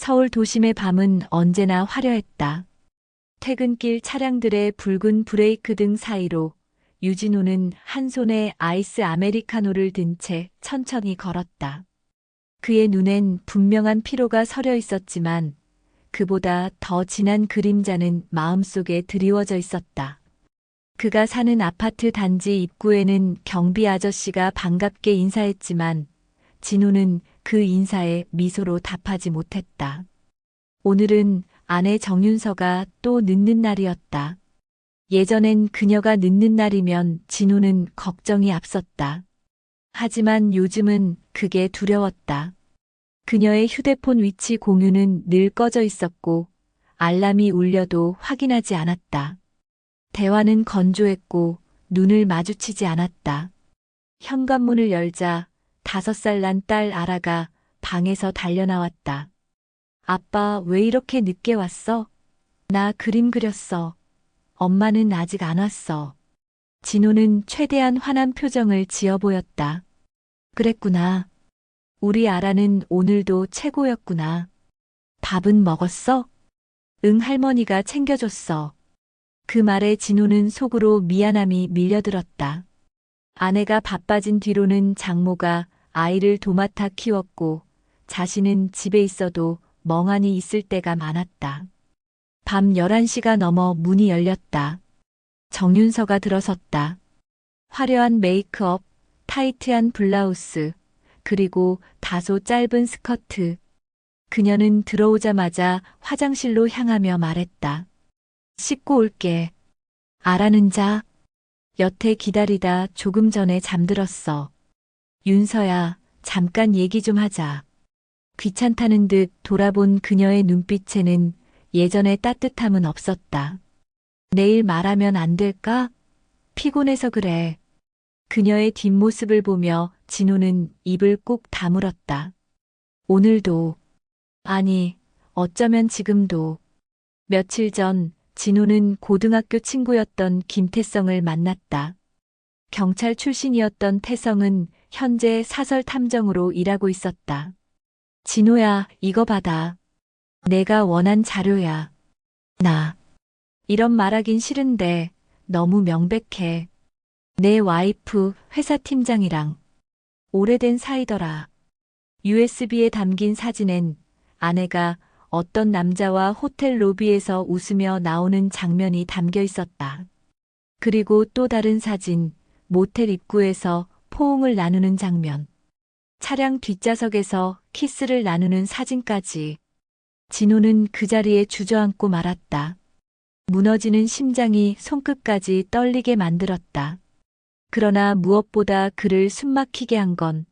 서울 도심의 밤은 언제나 화려했다. 퇴근길 차량들의 붉은 브레이크 등 사이로 유진호는 한 손에 아이스 아메리카노를 든 채 천천히 걸었다. 그의 눈엔 분명한 피로가 서려 있었지만 그보다 더 진한 그림자는 마음속에 드리워져 있었다. 그가 사는 아파트 단지 입구에는 경비 아저씨가 반갑게 인사했지만 진호는 그 인사에 미소로 답하지 못했다. 오늘은 아내 정윤서가 또 늦는 날이었다. 예전엔 그녀가 늦는 날이면 진호는 걱정이 앞섰다. 하지만 요즘은 그게 두려웠다. 그녀의 휴대폰 위치 공유는 늘 꺼져 있었고 알람이 울려도 확인하지 않았다. 대화는 건조했고 눈을 마주치지 않았다. 현관문을 열자 5살 난 딸 아라가 방에서 달려나왔다. 아빠 왜 이렇게 늦게 왔어? 나 그림 그렸어. 엄마는 아직 안 왔어. 진호는 최대한 화난 표정을 지어 보였다. 그랬구나. 우리 아라는 오늘도 최고였구나. 밥은 먹었어? 응, 할머니가 챙겨줬어. 그 말에 진호는 속으로 미안함이 밀려들었다. 아내가 바빠진 뒤로는 장모가 아이를 도맡아 키웠고 자신은 집에 있어도 멍하니 있을 때가 많았다. 밤 11시가 넘어 문이 열렸다. 정윤서가 들어섰다. 화려한 메이크업, 타이트한 블라우스, 그리고 다소 짧은 스커트. 그녀는 들어오자마자 화장실로 향하며 말했다. 씻고 올게. 아라는 자. 여태 기다리다 조금 전에 잠들었어. 윤서야, 잠깐 얘기 좀 하자. 귀찮다는 듯 돌아본 그녀의 눈빛에는 예전의 따뜻함은 없었다. 내일 말하면 안 될까? 피곤해서 그래. 그녀의 뒷모습을 보며 진호는 입을 꾹 다물었다. 오늘도, 아니, 어쩌면 지금도. 며칠 전 진호는 고등학교 친구였던 김태성을 만났다. 경찰 출신이었던 태성은 현재 사설 탐정으로 일하고 있었다. 진호야, 이거 받아. 내가 원한 자료야. 나. 이런 말하긴 싫은데 너무 명백해. 내 와이프 회사 팀장이랑 오래된 사이더라. USB에 담긴 사진엔 아내가 어떤 남자와 호텔 로비에서 웃으며 나오는 장면이 담겨 있었다. 그리고 또 다른 사진, 모텔 입구에서 포옹을 나누는 장면. 차량 뒷좌석에서 키스를 나누는 사진까지. 진호는 그 자리에 주저앉고 말았다. 무너지는 심장이 손끝까지 떨리게 만들었다. 그러나 무엇보다 그를 숨막히게 한 건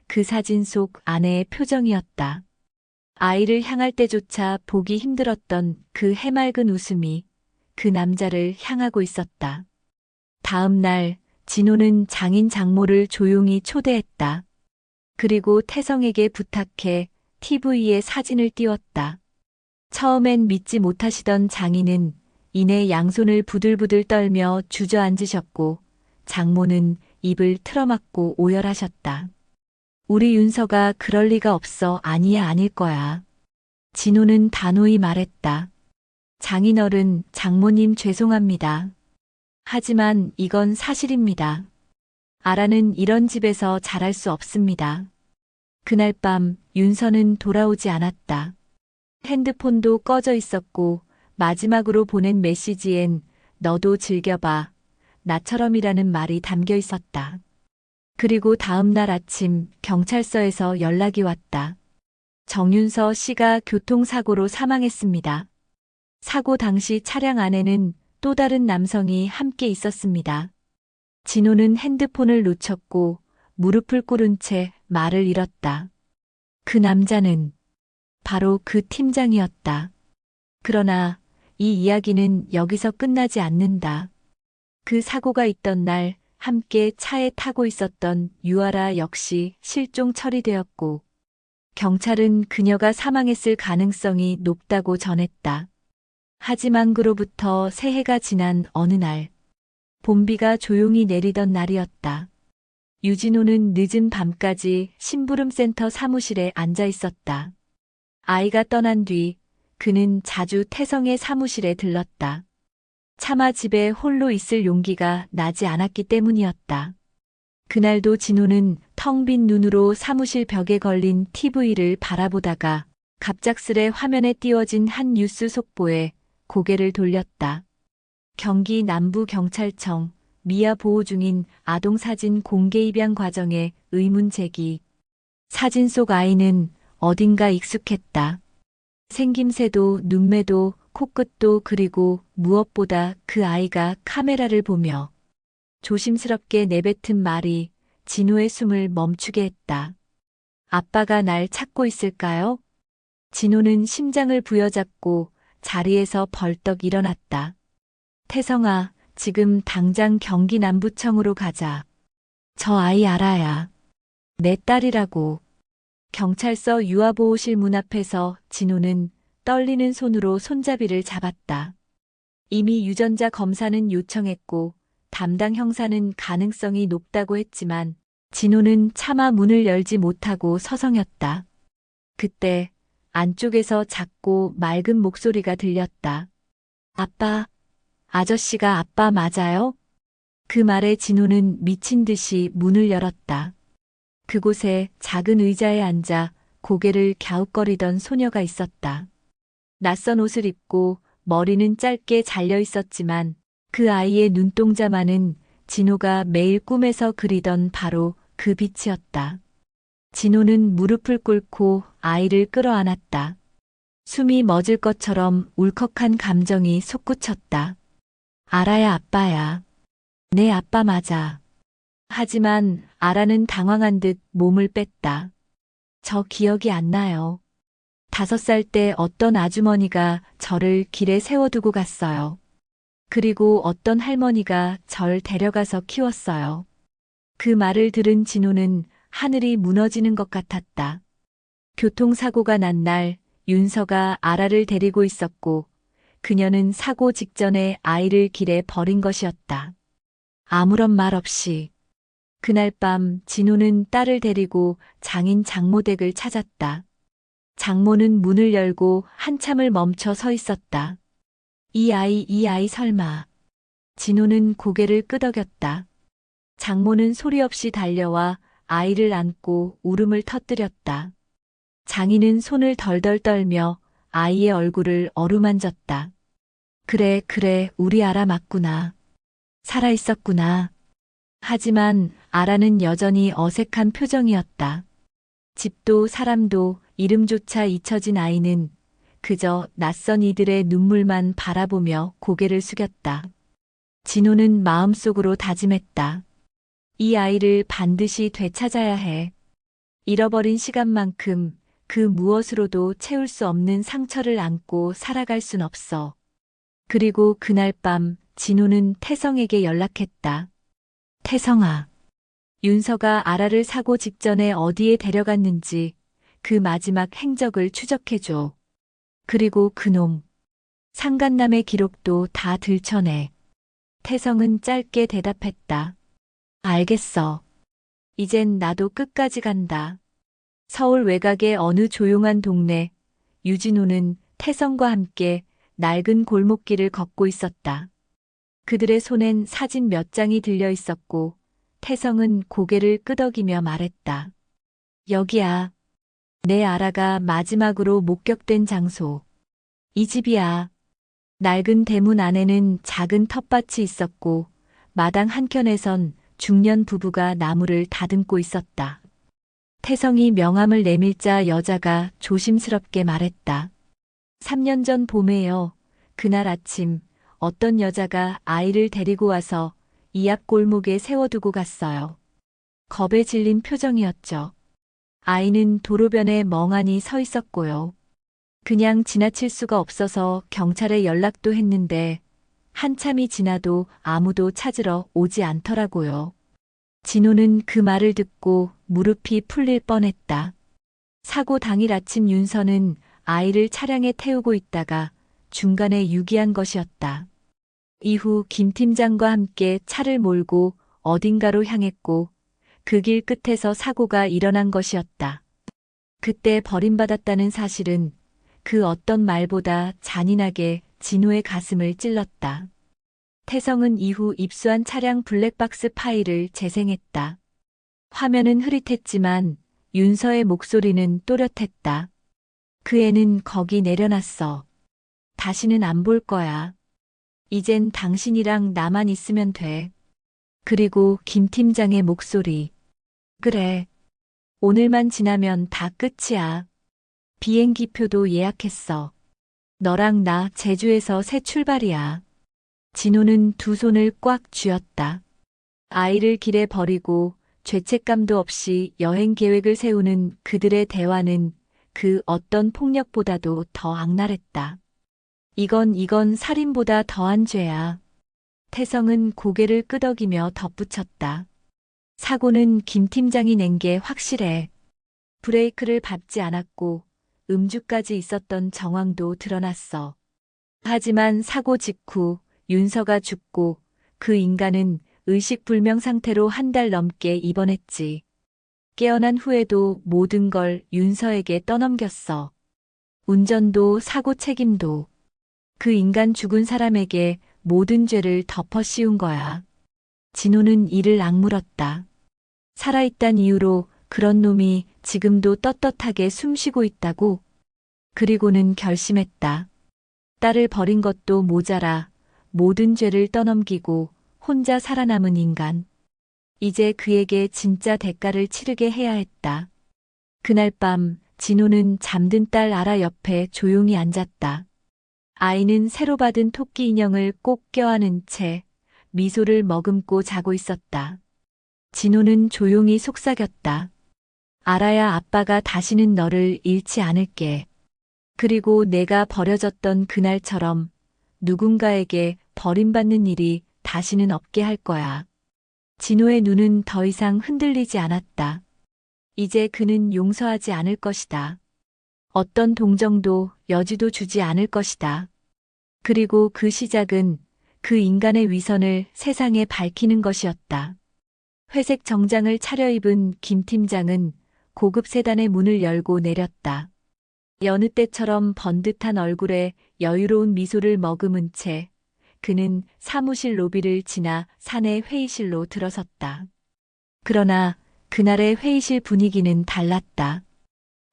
그 사진 속 아내의 표정이었다. 아이를 향할 때조차 보기 힘들었던 그 해맑은 웃음이 그 남자를 향하고 있었다. 다음 날 진호는 장인 장모를 조용히 초대했다. 그리고 태성에게 부탁해 TV에 사진을 띄웠다. 처음엔 믿지 못하시던 장인은 이내 양손을 부들부들 떨며 주저앉으셨고 장모는 입을 틀어막고 오열하셨다. 우리 윤서가 그럴 리가 없어. 아니야, 아닐 거야. 진호는 단호히 말했다. 장인어른, 장모님 죄송합니다. 하지만 이건 사실입니다. 아라는 이런 집에서 자랄 수 없습니다. 그날 밤 윤서는 돌아오지 않았다. 핸드폰도 꺼져 있었고 마지막으로 보낸 메시지엔 너도 즐겨봐. 나처럼이라는 말이 담겨 있었다. 그리고 다음 날 아침 경찰서에서 연락이 왔다. 정윤서 씨가 교통사고로 사망했습니다. 사고 당시 차량 안에는 또 다른 남성이 함께 있었습니다. 진호는 핸드폰을 놓쳤고 무릎을 꿇은 채 말을 잃었다. 그 남자는 바로 그 팀장이었다. 그러나 이 이야기는 여기서 끝나지 않는다. 그 사고가 있던 날 함께 차에 타고 있었던 유아라 역시 실종 처리되었고 경찰은 그녀가 사망했을 가능성이 높다고 전했다. 하지만 그로부터 새해가 지난 어느 날 봄비가 조용히 내리던 날이었다. 유진호는 늦은 밤까지 심부름센터 사무실에 앉아 있었다. 아이가 떠난 뒤 그는 자주 태성의 사무실에 들렀다. 차마 집에 홀로 있을 용기가 나지 않았기 때문이었다. 그날도 진호는 텅 빈 눈으로 사무실 벽에 걸린 TV를 바라보다가 갑작스레 화면에 띄워진 한 뉴스 속보에 고개를 돌렸다. 경기 남부경찰청 미아 보호 중인 아동사진 공개 입양 과정에 의문 제기. 사진 속 아이는 어딘가 익숙했다. 생김새도 눈매도 코끝도 그리고 무엇보다 그 아이가 카메라를 보며 조심스럽게 내뱉은 말이 진호의 숨을 멈추게 했다. 아빠가 날 찾고 있을까요? 진호는 심장을 부여잡고 자리에서 벌떡 일어났다. 태성아, 지금 당장 경기 남부청으로 가자. 저 아이 알아야. 내 딸이라고. 경찰서 유아보호실 문 앞에서 진호는 떨리는 손으로 손잡이를 잡았다. 이미 유전자 검사는 요청했고 담당 형사는 가능성이 높다고 했지만 진호는 차마 문을 열지 못하고 서성였다. 그때 안쪽에서 작고 맑은 목소리가 들렸다. 아빠, 아저씨가 아빠 맞아요? 그 말에 진호는 미친 듯이 문을 열었다. 그곳에 작은 의자에 앉아 고개를 갸웃거리던 소녀가 있었다. 낯선 옷을 입고 머리는 짧게 잘려 있었지만 그 아이의 눈동자만은 진호가 매일 꿈에서 그리던 바로 그 빛이었다. 진호는 무릎을 꿇고 아이를 끌어안았다. 숨이 멎을 것처럼 울컥한 감정이 솟구쳤다. 아라야 아빠야. 내 아빠 맞아. 하지만 아라는 당황한 듯 몸을 뺐다. 저 기억이 안 나요. 5살 때 어떤 아주머니가 저를 길에 세워두고 갔어요. 그리고 어떤 할머니가 절 데려가서 키웠어요. 그 말을 들은 진호는 하늘이 무너지는 것 같았다. 교통사고가 난 날 윤서가 아라를 데리고 있었고 그녀는 사고 직전에 아이를 길에 버린 것이었다. 아무런 말 없이. 그날 밤 진호는 딸을 데리고 장인 장모 댁을 찾았다. 장모는 문을 열고 한참을 멈춰 서 있었다. 이 아이 설마. 진호는 고개를 끄덕였다. 장모는 소리 없이 달려와 아이를 안고 울음을 터뜨렸다. 장인은 손을 덜덜 떨며 아이의 얼굴을 어루만졌다. 그래, 우리 아라 맞구나. 살아있었구나. 하지만 아라는 여전히 어색한 표정이었다. 집도 사람도 이름조차 잊혀진 아이는 그저 낯선 이들의 눈물만 바라보며 고개를 숙였다. 진호는 마음속으로 다짐했다. 이 아이를 반드시 되찾아야 해. 잃어버린 시간만큼 그 무엇으로도 채울 수 없는 상처를 안고 살아갈 순 없어. 그리고 그날 밤 진호는 태성에게 연락했다. 태성아. 윤서가 아라를 사고 직전에 어디에 데려갔는지 그 마지막 행적을 추적해줘. 그리고 그놈. 상간남의 기록도 다 들춰내. 태성은 짧게 대답했다. 알겠어. 이젠 나도 끝까지 간다. 서울 외곽의 어느 조용한 동네, 유진호는 태성과 함께 낡은 골목길을 걷고 있었다. 그들의 손엔 사진 몇 장이 들려 있었고 태성은 고개를 끄덕이며 말했다. 여기야. 내 아라가 마지막으로 목격된 장소. 이 집이야. 낡은 대문 안에는 작은 텃밭이 있었고 마당 한켠에선 중년 부부가 나무를 다듬고 있었다. 태성이 명함을 내밀자 여자가 조심스럽게 말했다. 3년 전 봄에요. 그날 아침 어떤 여자가 아이를 데리고 와서 이 앞 골목에 세워두고 갔어요. 겁에 질린 표정이었죠. 아이는 도로변에 멍하니 서 있었고요. 그냥 지나칠 수가 없어서 경찰에 연락도 했는데 한참이 지나도 아무도 찾으러 오지 않더라고요. 진호는 그 말을 듣고 무릎이 풀릴 뻔했다. 사고 당일 아침 윤서는 아이를 차량에 태우고 있다가 중간에 유기한 것이었다. 이후 김 팀장과 함께 차를 몰고 어딘가로 향했고 그 길 끝에서 사고가 일어난 것이었다. 그때 버림받았다는 사실은 그 어떤 말보다 잔인하게 진호의 가슴을 찔렀다. 태성은 이후 입수한 차량 블랙박스 파일을 재생했다. 화면은 흐릿했지만 윤서의 목소리는 또렷했다. 그 애는 거기 내려놨어. 다시는 안 볼 거야. 이젠 당신이랑 나만 있으면 돼. 그리고 김 팀장의 목소리. 그래. 오늘만 지나면 다 끝이야. 비행기표도 예약했어. 너랑 나 제주에서 새 출발이야. 진호는 두 손을 꽉 쥐었다. 아이를 길에 버리고 죄책감도 없이 여행 계획을 세우는 그들의 대화는 그 어떤 폭력보다도 더 악랄했다. 이건 살인보다 더한 죄야. 태성은 고개를 끄덕이며 덧붙였다. 사고는 김 팀장이 낸 게 확실해. 브레이크를 밟지 않았고 음주까지 있었던 정황도 드러났어. 하지만 사고 직후 윤서가 죽고 그 인간은 의식불명 상태로 한 달 넘게 입원했지. 깨어난 후에도 모든 걸 윤서에게 떠넘겼어. 운전도 사고 책임도. 그 인간 죽은 사람에게 모든 죄를 덮어 씌운 거야. 진호는 이를 악물었다. 살아있단 이유로 그런 놈이 지금도 떳떳하게 숨쉬고 있다고. 그리고는 결심했다. 딸을 버린 것도 모자라 모든 죄를 떠넘기고 혼자 살아남은 인간. 이제 그에게 진짜 대가를 치르게 해야 했다. 그날 밤 진호는 잠든 딸 아라 옆에 조용히 앉았다. 아이는 새로 받은 토끼 인형을 꼭 껴안은 채 미소를 머금고 자고 있었다. 진호는 조용히 속삭였다. 아라야, 아빠가 다시는 너를 잃지 않을게. 그리고 내가 버려졌던 그날처럼 누군가에게 버림받는 일이 다시는 없게 할 거야. 진호의 눈은 더 이상 흔들리지 않았다. 이제 그는 용서하지 않을 것이다. 어떤 동정도 여지도 주지 않을 것이다. 그리고 그 시작은 그 인간의 위선을 세상에 밝히는 것이었다. 회색 정장을 차려입은 김 팀장은 고급 세단의 문을 열고 내렸다. 여느 때처럼 번듯한 얼굴에 여유로운 미소를 머금은 채 그는 사무실 로비를 지나 사내 회의실로 들어섰다. 그러나 그날의 회의실 분위기는 달랐다.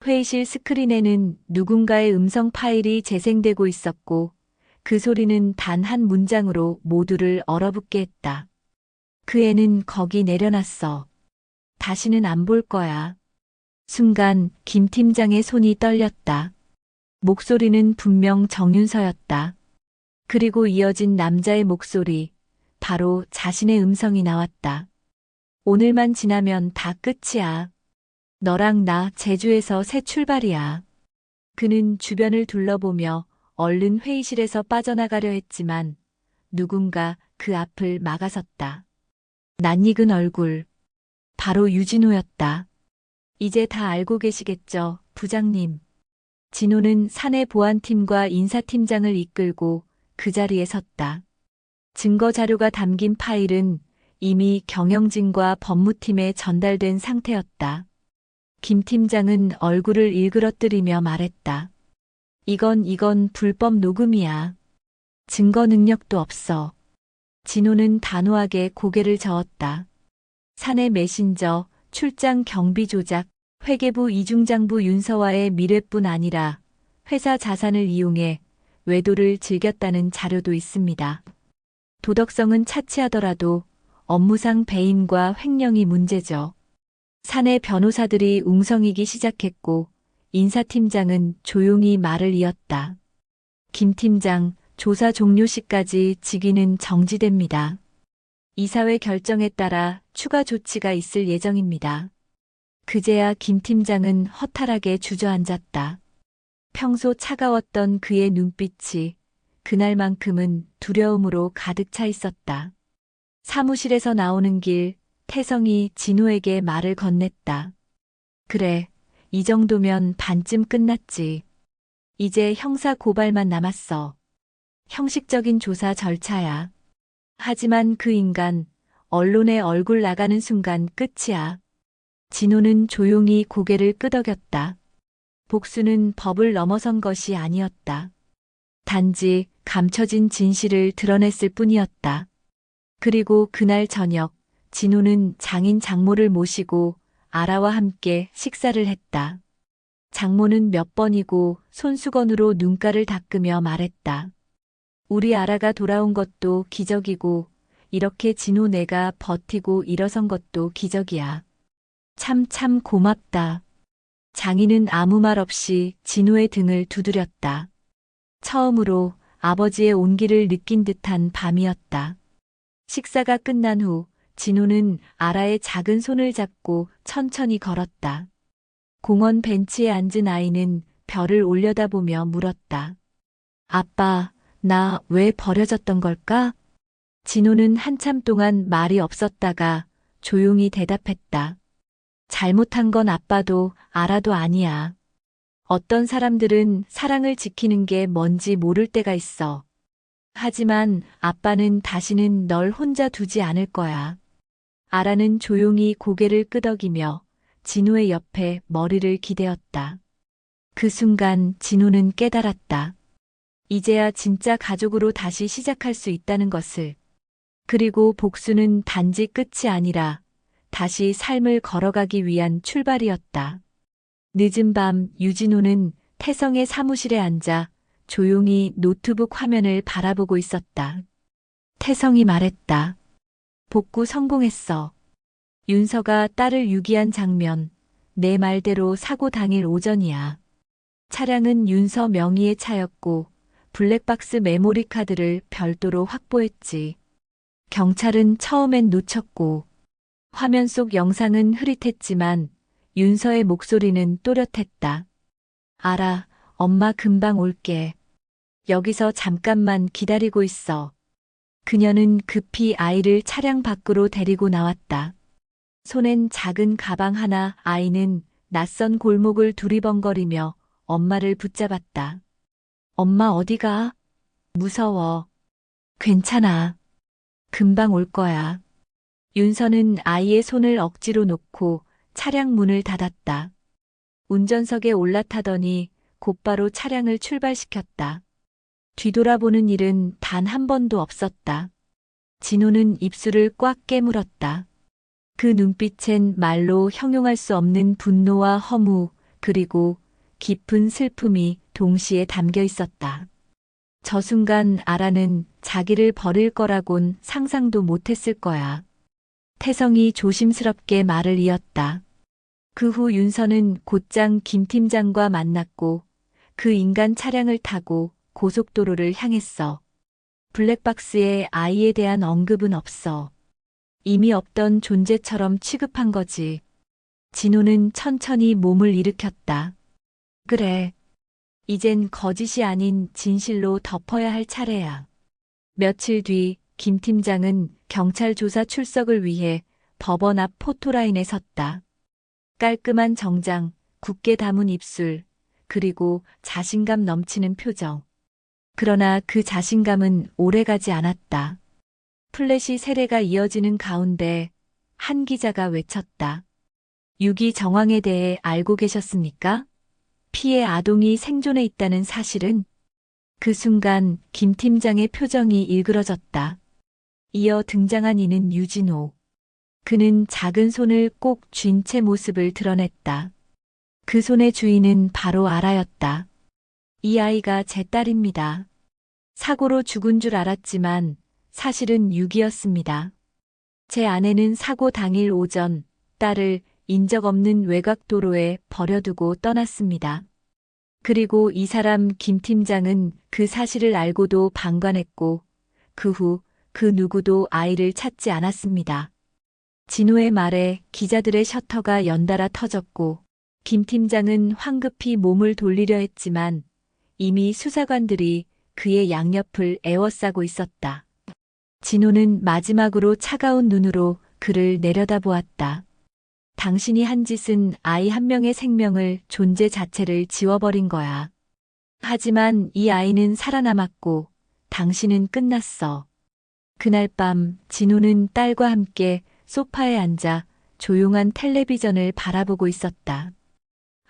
회의실 스크린에는 누군가의 음성 파일이 재생되고 있었고 그 소리는 단 한 문장으로 모두를 얼어붙게 했다. 그 애는 거기 내려놨어. 다시는 안 볼 거야. 순간 김 팀장의 손이 떨렸다. 목소리는 분명 정윤서였다. 그리고 이어진 남자의 목소리, 바로 자신의 음성이 나왔다. 오늘만 지나면 다 끝이야. 너랑 나 제주에서 새 출발이야. 그는 주변을 둘러보며 얼른 회의실에서 빠져나가려 했지만 누군가 그 앞을 막아섰다. 낯익은 얼굴. 바로 유진호였다. 이제 다 알고 계시겠죠, 부장님. 진호는 사내 보안팀과 인사팀장을 이끌고 그 자리에 섰다. 증거 자료가 담긴 파일은 이미 경영진과 법무팀에 전달된 상태였다. 김 팀장은 얼굴을 일그러뜨리며 말했다. 이건 불법 녹음이야. 증거 능력도 없어. 진호는 단호하게 고개를 저었다. 사내 메신저, 출장 경비 조작, 회계부 이중장부 윤서와의 미래뿐 아니라 회사 자산을 이용해 외도를 즐겼다는 자료도 있습니다. 도덕성은 차치하더라도 업무상 배임과 횡령이 문제죠. 사내 변호사들이 웅성이기 시작했고 인사팀장은 조용히 말을 이었다. 김 팀장, 조사 종료 시까지 직위는 정지됩니다. 이사회 결정에 따라 추가 조치가 있을 예정입니다. 그제야 김 팀장은 허탈하게 주저앉았다. 평소 차가웠던 그의 눈빛이 그날만큼은 두려움으로 가득 차 있었다. 사무실에서 나오는 길, 태성이 진호에게 말을 건넸다. 그래, 이 정도면 반쯤 끝났지. 이제 형사 고발만 남았어. 형식적인 조사 절차야. 하지만 그 인간, 언론에 얼굴 나가는 순간 끝이야. 진호는 조용히 고개를 끄덕였다. 복수는 법을 넘어선 것이 아니었다. 단지 감춰진 진실을 드러냈을 뿐이었다. 그리고 그날 저녁, 진호는 장인 장모를 모시고 아라와 함께 식사를 했다. 장모는 몇 번이고 손수건으로 눈가를 닦으며 말했다. 우리 아라가 돌아온 것도 기적이고 이렇게 진호 내가 버티고 일어선 것도 기적이야. 참 고맙다. 장인은 아무 말 없이 진호의 등을 두드렸다. 처음으로 아버지의 온기를 느낀 듯한 밤이었다. 식사가 끝난 후 진호는 아라의 작은 손을 잡고 천천히 걸었다. 공원 벤치에 앉은 아이는 별을 올려다보며 물었다. 아빠, 나 왜 버려졌던 걸까? 진호는 한참 동안 말이 없었다가 조용히 대답했다. 잘못한 건 아빠도 아라도 아니야. 어떤 사람들은 사랑을 지키는 게 뭔지 모를 때가 있어. 하지만 아빠는 다시는 널 혼자 두지 않을 거야. 아라는 조용히 고개를 끄덕이며 진호의 옆에 머리를 기대었다. 그 순간 진호는 깨달았다. 이제야 진짜 가족으로 다시 시작할 수 있다는 것을. 그리고 복수는 단지 끝이 아니라 다시 삶을 걸어가기 위한 출발이었다. 늦은 밤 유진호는 태성의 사무실에 앉아 조용히 노트북 화면을 바라보고 있었다. 태성이 말했다. 복구 성공했어. 윤서가 딸을 유기한 장면, 내 말대로 사고 당일 오전이야. 차량은 윤서 명의의 차였고 블랙박스 메모리 카드를 별도로 확보했지. 경찰은 처음엔 놓쳤고 화면 속 영상은 흐릿했지만 윤서의 목소리는 또렷했다. 알아, 엄마 금방 올게. 여기서 잠깐만 기다리고 있어. 그녀는 급히 아이를 차량 밖으로 데리고 나왔다. 손엔 작은 가방 하나, 아이는 낯선 골목을 두리번거리며 엄마를 붙잡았다. 엄마 어디가? 무서워. 괜찮아. 금방 올 거야. 윤서는 아이의 손을 억지로 놓고 차량 문을 닫았다. 운전석에 올라타더니 곧바로 차량을 출발시켰다. 뒤돌아보는 일은 단 한 번도 없었다. 진호는 입술을 꽉 깨물었다. 그 눈빛엔 말로 형용할 수 없는 분노와 허무, 그리고 깊은 슬픔이 동시에 담겨 있었다. 저 순간 아라는 자기를 버릴 거라곤 상상도 못했을 거야. 태성이 조심스럽게 말을 이었다. 그 후 윤서는 곧장 김 팀장과 만났고 그 인간 차량을 타고 고속도로를 향했어. 블랙박스에 아이에 대한 언급은 없어. 이미 없던 존재처럼 취급한 거지. 진호는 천천히 몸을 일으켰다. 그래. 이젠 거짓이 아닌 진실로 덮어야 할 차례야. 며칠 뒤 김 팀장은 경찰 조사 출석을 위해 법원 앞 포토라인에 섰다. 깔끔한 정장, 굳게 담은 입술, 그리고 자신감 넘치는 표정. 그러나 그 자신감은 오래가지 않았다. 플래시 세례가 이어지는 가운데 한 기자가 외쳤다. 유기 정황에 대해 알고 계셨습니까? 피해 아동이 생존해 있다는 사실은? 그 순간 김 팀장의 표정이 일그러졌다. 이어 등장한 이는 유진호. 그는 작은 손을 꼭 쥔 채 모습을 드러냈다. 그 손의 주인은 바로 아라였다. 이 아이가 제 딸입니다. 사고로 죽은 줄 알았지만 사실은 유기였습니다. 제 아내는 사고 당일 오전 딸을 인적 없는 외곽 도로에 버려두고 떠났습니다. 그리고 이 사람 김 팀장은 그 사실을 알고도 방관했고 그 후 그 누구도 아이를 찾지 않았습니다. 진호의 말에 기자들의 셔터가 연달아 터졌고 김 팀장은 황급히 몸을 돌리려 했지만 이미 수사관들이 그의 양옆을 에워싸고 있었다. 진호는 마지막으로 차가운 눈으로 그를 내려다보았다. 당신이 한 짓은 아이 한 명의 생명을, 존재 자체를 지워버린 거야. 하지만 이 아이는 살아남았고 당신은 끝났어. 그날 밤 진호는 딸과 함께 소파에 앉아 조용한 텔레비전을 바라보고 있었다.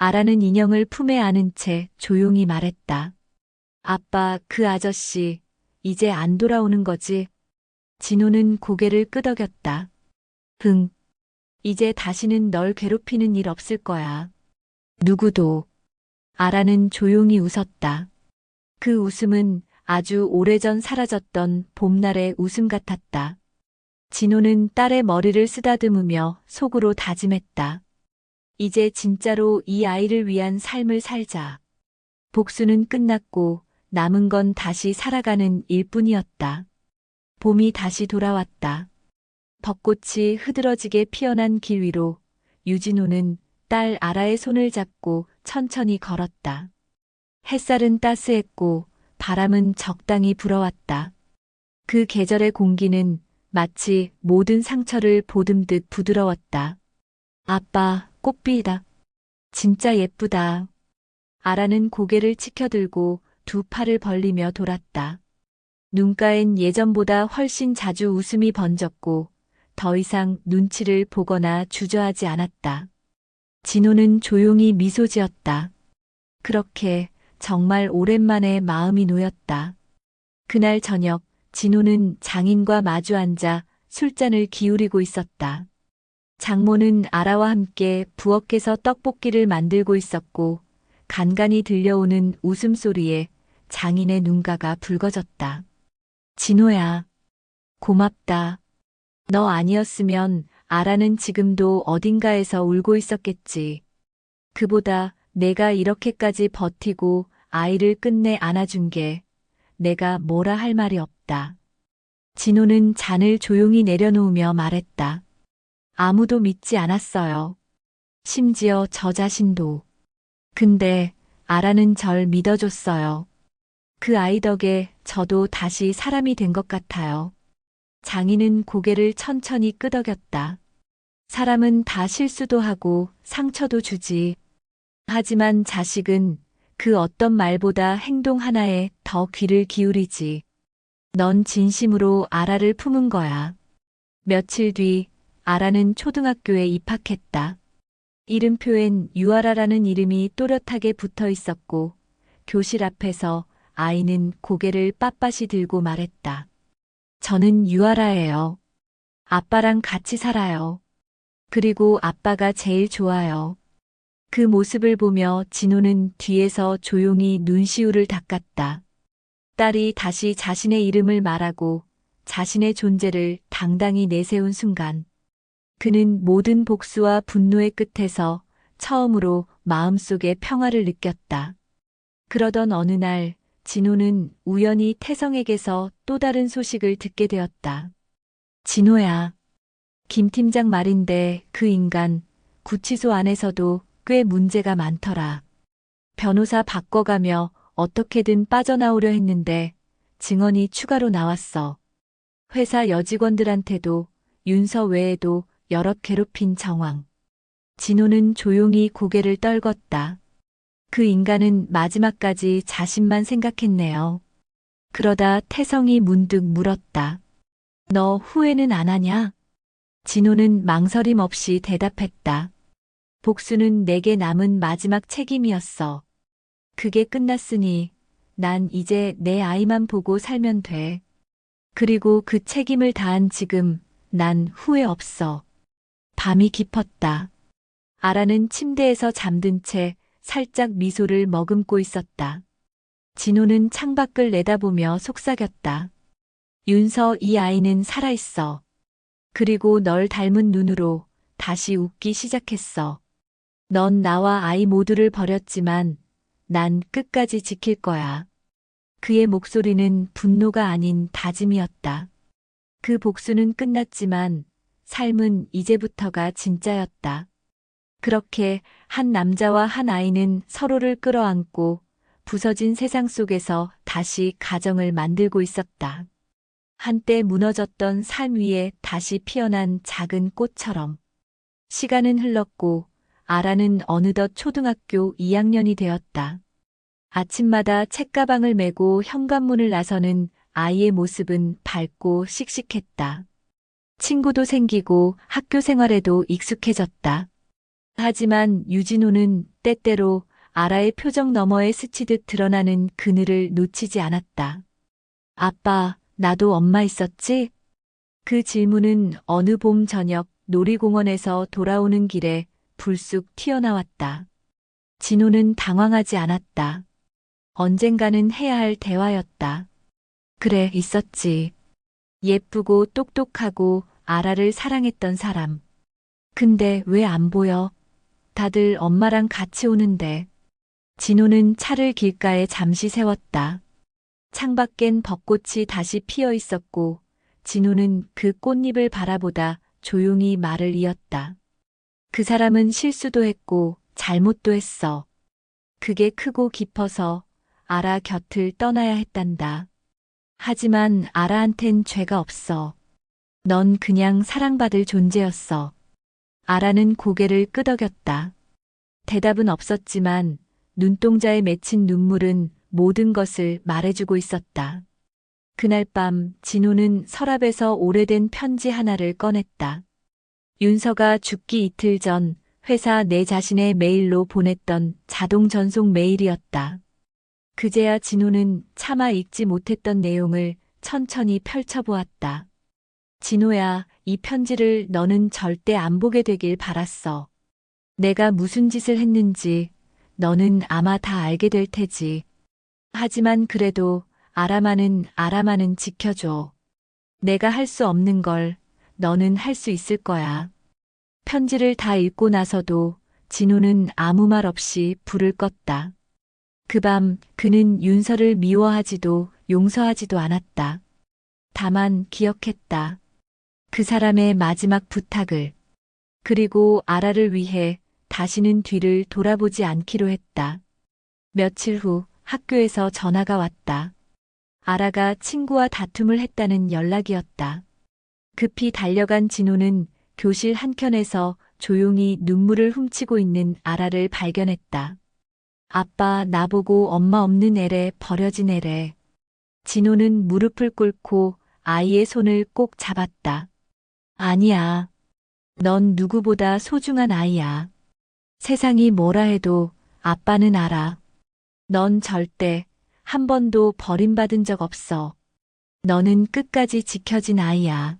아라는 인형을 품에 안은 채 조용히 말했다. 아빠, 그 아저씨, 이제 안 돌아오는 거지? 진호는 고개를 끄덕였다. 흥, 이제 다시는 널 괴롭히는 일 없을 거야. 누구도. 아라는 조용히 웃었다. 그 웃음은 아주 오래전 사라졌던 봄날의 웃음 같았다. 진호는 딸의 머리를 쓰다듬으며 속으로 다짐했다. 이제 진짜로 이 아이를 위한 삶을 살자. 복수는 끝났고 남은 건 다시 살아가는 일뿐이었다. 봄이 다시 돌아왔다. 벚꽃이 흐드러지게 피어난 길 위로 유진호는 딸 아라의 손을 잡고 천천히 걸었다. 햇살은 따스했고 바람은 적당히 불어왔다. 그 계절의 공기는 마치 모든 상처를 보듬듯 부드러웠다. 아빠, 꽃비다. 진짜 예쁘다. 아라는 고개를 치켜들고 두 팔을 벌리며 돌았다. 눈가엔 예전보다 훨씬 자주 웃음이 번졌고 더 이상 눈치를 보거나 주저하지 않았다. 진호는 조용히 미소 지었다. 그렇게 정말 오랜만에 마음이 놓였다. 그날 저녁 진호는 장인과 마주 앉아 술잔을 기울이고 있었다. 장모는 아라와 함께 부엌에서 떡볶이를 만들고 있었고 간간히 들려오는 웃음소리에 장인의 눈가가 붉어졌다. 진호야, 고맙다. 너 아니었으면 아라는 지금도 어딘가에서 울고 있었겠지. 그보다 내가 이렇게까지 버티고 아이를 끝내 안아준 게 내가 뭐라 할 말이 없다. 진호는 잔을 조용히 내려놓으며 말했다. 아무도 믿지 않았어요. 심지어 저 자신도. 근데 아라는 절 믿어줬어요. 그 아이 덕에 저도 다시 사람이 된 것 같아요. 장인은 고개를 천천히 끄덕였다. 사람은 다 실수도 하고 상처도 주지. 하지만 자식은 그 어떤 말보다 행동 하나에 더 귀를 기울이지. 넌 진심으로 아라를 품은 거야. 며칠 뒤 아라는 초등학교에 입학했다. 이름표엔 유아라라는 이름이 또렷하게 붙어 있었고 교실 앞에서 아이는 고개를 빳빳이 들고 말했다. 저는 유아라예요. 아빠랑 같이 살아요. 그리고 아빠가 제일 좋아요. 그 모습을 보며 진호는 뒤에서 조용히 눈시울을 닦았다. 딸이 다시 자신의 이름을 말하고 자신의 존재를 당당히 내세운 순간 그는 모든 복수와 분노의 끝에서 처음으로 마음속에 평화를 느꼈다. 그러던 어느 날 진호는 우연히 태성에게서 또 다른 소식을 듣게 되었다. 진호야, 김 팀장 말인데 그 인간 구치소 안에서도 꽤 문제가 많더라. 변호사 바꿔가며 어떻게든 빠져나오려 했는데 증언이 추가로 나왔어. 회사 여직원들한테도 윤서 외에도 여럿 괴롭힌 정황. 진호는 조용히 고개를 떨궜다. 그 인간은 마지막까지 자신만 생각했네요. 그러다 태성이 문득 물었다. 너 후회는 안 하냐? 진호는 망설임 없이 대답했다. 복수는 내게 남은 마지막 책임이었어. 그게 끝났으니 난 이제 내 아이만 보고 살면 돼. 그리고 그 책임을 다한 지금 난 후회 없어. 밤이 깊었다. 아라는 침대에서 잠든 채 살짝 미소를 머금고 있었다. 진호는 창밖을 내다보며 속삭였다. 윤서, 이 아이는 살아있어. 그리고 널 닮은 눈으로 다시 웃기 시작했어. 넌 나와 아이 모두를 버렸지만 난 끝까지 지킬 거야. 그의 목소리는 분노가 아닌 다짐이었다. 그 복수는 끝났지만 삶은 이제부터가 진짜였다. 그렇게 한 남자와 한 아이는 서로를 끌어안고 부서진 세상 속에서 다시 가정을 만들고 있었다. 한때 무너졌던 삶 위에 다시 피어난 작은 꽃처럼. 시간은 흘렀고 아라는 어느덧 초등학교 2학년이 되었다. 아침마다 책가방을 메고 현관문을 나서는 아이의 모습은 밝고 씩씩했다. 친구도 생기고 학교 생활에도 익숙해졌다. 하지만 유진호는 때때로 아라의 표정 너머에 스치듯 드러나는 그늘을 놓치지 않았다. 아빠, 나도 엄마 있었지? 그 질문은 어느 봄 저녁 놀이공원에서 돌아오는 길에 불쑥 튀어나왔다. 진호는 당황하지 않았다. 언젠가는 해야 할 대화였다. 그래, 있었지. 예쁘고 똑똑하고 아라를 사랑했던 사람. 근데 왜 안 보여? 다들 엄마랑 같이 오는데. 진호는 차를 길가에 잠시 세웠다. 창밖엔 벚꽃이 다시 피어 있었고 진호는 그 꽃잎을 바라보다 조용히 말을 이었다. 그 사람은 실수도 했고 잘못도 했어. 그게 크고 깊어서 아라 곁을 떠나야 했단다. 하지만 아라한텐 죄가 없어. 넌 그냥 사랑받을 존재였어. 아라는 고개를 끄덕였다. 대답은 없었지만 눈동자에 맺힌 눈물은 모든 것을 말해주고 있었다. 그날 밤 진호는 서랍에서 오래된 편지 하나를 꺼냈다. 윤서가 죽기 이틀 전 회사 내 자신의 메일로 보냈던 자동 전송 메일이었다. 그제야 진호는 차마 읽지 못했던 내용을 천천히 펼쳐보았다. 진호야, 이 편지를 너는 절대 안 보게 되길 바랐어. 내가 무슨 짓을 했는지 너는 아마 다 알게 될 테지. 하지만 그래도 아라마는 지켜줘. 내가 할 수 없는 걸 너는 할 수 있을 거야. 편지를 다 읽고 나서도 진호는 아무 말 없이 불을 껐다. 그 밤 그는 윤서를 미워하지도 용서하지도 않았다. 다만 기억했다. 그 사람의 마지막 부탁을. 그리고 아라를 위해 다시는 뒤를 돌아보지 않기로 했다. 며칠 후 학교에서 전화가 왔다. 아라가 친구와 다툼을 했다는 연락이었다. 급히 달려간 진호는 교실 한켠에서 조용히 눈물을 훔치고 있는 아라를 발견했다. 아빠, 나보고 엄마 없는 애래, 버려진 애래. 진호는 무릎을 꿇고 아이의 손을 꼭 잡았다. 아니야. 넌 누구보다 소중한 아이야. 세상이 뭐라 해도 아빠는 알아. 넌 절대 한 번도 버림받은 적 없어. 너는 끝까지 지켜진 아이야.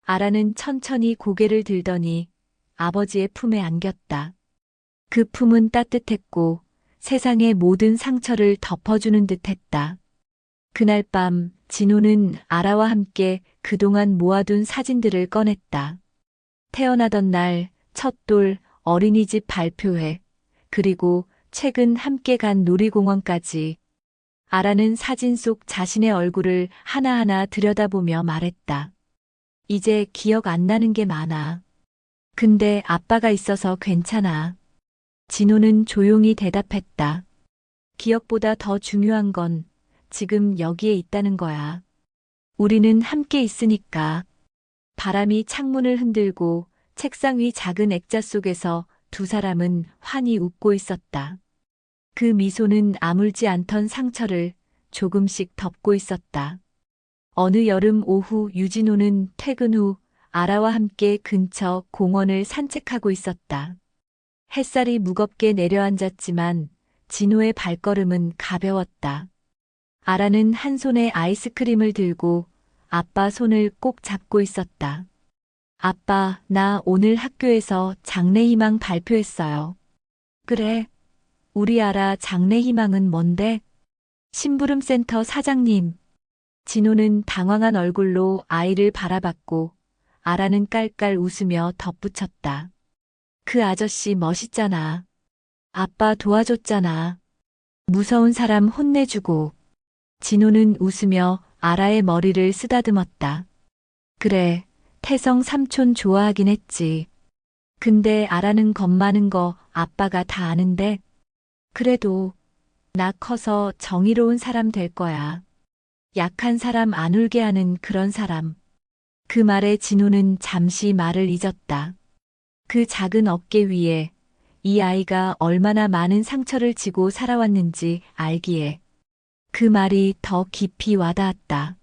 아라는 천천히 고개를 들더니 아버지의 품에 안겼다. 그 품은 따뜻했고 세상의 모든 상처를 덮어주는 듯했다. 그날 밤 진호는 아라와 함께 그동안 모아둔 사진들을 꺼냈다. 태어나던 날, 첫돌, 어린이집 발표회, 그리고 최근 함께 간 놀이공원까지. 아라는 사진 속 자신의 얼굴을 하나하나 들여다보며 말했다. 이제 기억 안 나는 게 많아. 근데 아빠가 있어서 괜찮아. 진호는 조용히 대답했다. 기억보다 더 중요한 건 지금 여기에 있다는 거야. 우리는 함께 있으니까. 바람이 창문을 흔들고 책상 위 작은 액자 속에서 두 사람은 환히 웃고 있었다. 그 미소는 아물지 않던 상처를 조금씩 덮고 있었다. 어느 여름 오후 유진호는 퇴근 후 아라와 함께 근처 공원을 산책하고 있었다. 햇살이 무겁게 내려앉았지만 진호의 발걸음은 가벼웠다. 아라는 한 손에 아이스크림을 들고 아빠 손을 꼭 잡고 있었다. 아빠, 나 오늘 학교에서 장래희망 발표했어요. 그래. 우리 아라 장래희망은 뭔데? 심부름센터 사장님. 진호는 당황한 얼굴로 아이를 바라봤고 아라는 깔깔 웃으며 덧붙였다. 그 아저씨 멋있잖아. 아빠 도와줬잖아. 무서운 사람 혼내주고. 진호는 웃으며 아라의 머리를 쓰다듬었다. 그래, 태성 삼촌 좋아하긴 했지. 근데 아라는 겁 많은 거 아빠가 다 아는데. 그래도 나 커서 정의로운 사람 될 거야. 약한 사람 안 울게 하는 그런 사람. 그 말에 진호는 잠시 말을 잊었다. 그 작은 어깨 위에 이 아이가 얼마나 많은 상처를 지고 살아왔는지 알기에 그 말이 더 깊이 와닿았다.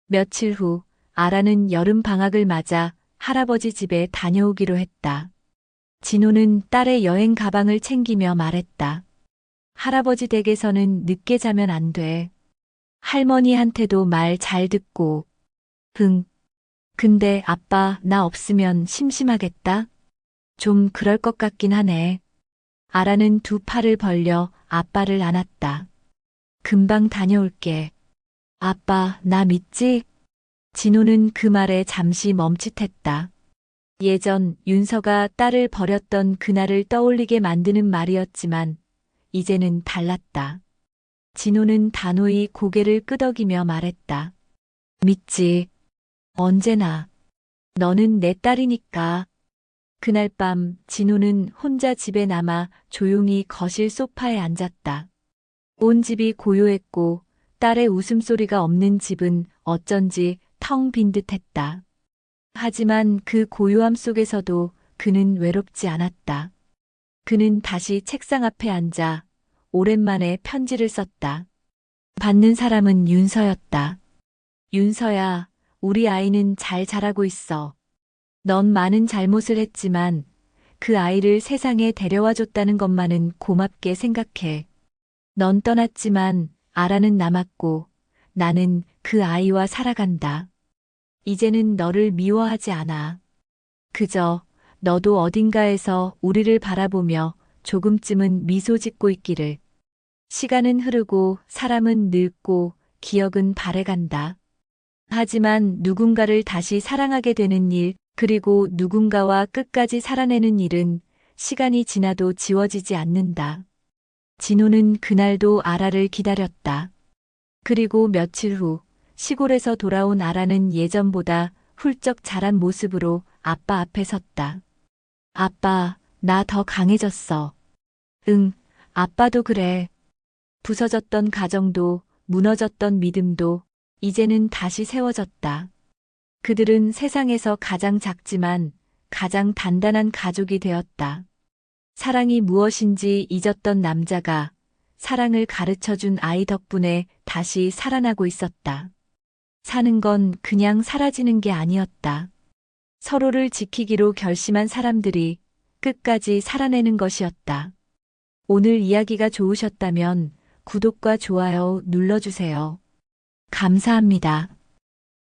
며칠 후 아라는 여름 방학을 맞아 할아버지 집에 다녀오기로 했다. 진호는 딸의 여행 가방을 챙기며 말했다. 할아버지 댁에서는 늦게 자면 안 돼. 할머니한테도 말 잘 듣고. 응. 근데 아빠 나 없으면 심심하겠다? 좀 그럴 것 같긴 하네. 아라는 두 팔을 벌려 아빠를 안았다. 금방 다녀올게. 아빠 나 믿지? 진호는 그 말에 잠시 멈칫했다. 예전 윤서가 딸을 버렸던 그날을 떠올리게 만드는 말이었지만 이제는 달랐다. 진호는 단호히 고개를 끄덕이며 말했다. 믿지. 언제나. 너는 내 딸이니까. 그날 밤 진호는 혼자 집에 남아 조용히 거실 소파에 앉았다. 온 집이 고요했고 딸의 웃음소리가 없는 집은 어쩐지 텅 빈 듯했다. 하지만 그 고요함 속에서도 그는 외롭지 않았다. 그는 다시 책상 앞에 앉아 오랜만에 편지를 썼다. 받는 사람은 윤서였다. 윤서야, 우리 아이는 잘 자라고 있어. 넌 많은 잘못을 했지만 그 아이를 세상에 데려와 줬다는 것만은 고맙게 생각해. 넌 떠났지만 아라는 남았고 나는 그 아이와 살아간다. 이제는 너를 미워하지 않아. 그저 너도 어딘가에서 우리를 바라보며 조금쯤은 미소 짓고 있기를. 시간은 흐르고 사람은 늙고 기억은 바래간다. 하지만 누군가를 다시 사랑하게 되는 일, 그리고 누군가와 끝까지 살아내는 일은 시간이 지나도 지워지지 않는다. 진호는 그날도 아라를 기다렸다. 그리고 며칠 후 시골에서 돌아온 아라는 예전보다 훌쩍 자란 모습으로 아빠 앞에 섰다. 아빠, 나 더 강해졌어. 응, 아빠도 그래. 부서졌던 가정도 무너졌던 믿음도 이제는 다시 세워졌다. 그들은 세상에서 가장 작지만 가장 단단한 가족이 되었다. 사랑이 무엇인지 잊었던 남자가 사랑을 가르쳐준 아이 덕분에 다시 살아나고 있었다. 사는 건 그냥 사라지는 게 아니었다. 서로를 지키기로 결심한 사람들이 끝까지 살아내는 것이었다. 오늘 이야기가 좋으셨다면 구독과 좋아요 눌러주세요. 감사합니다.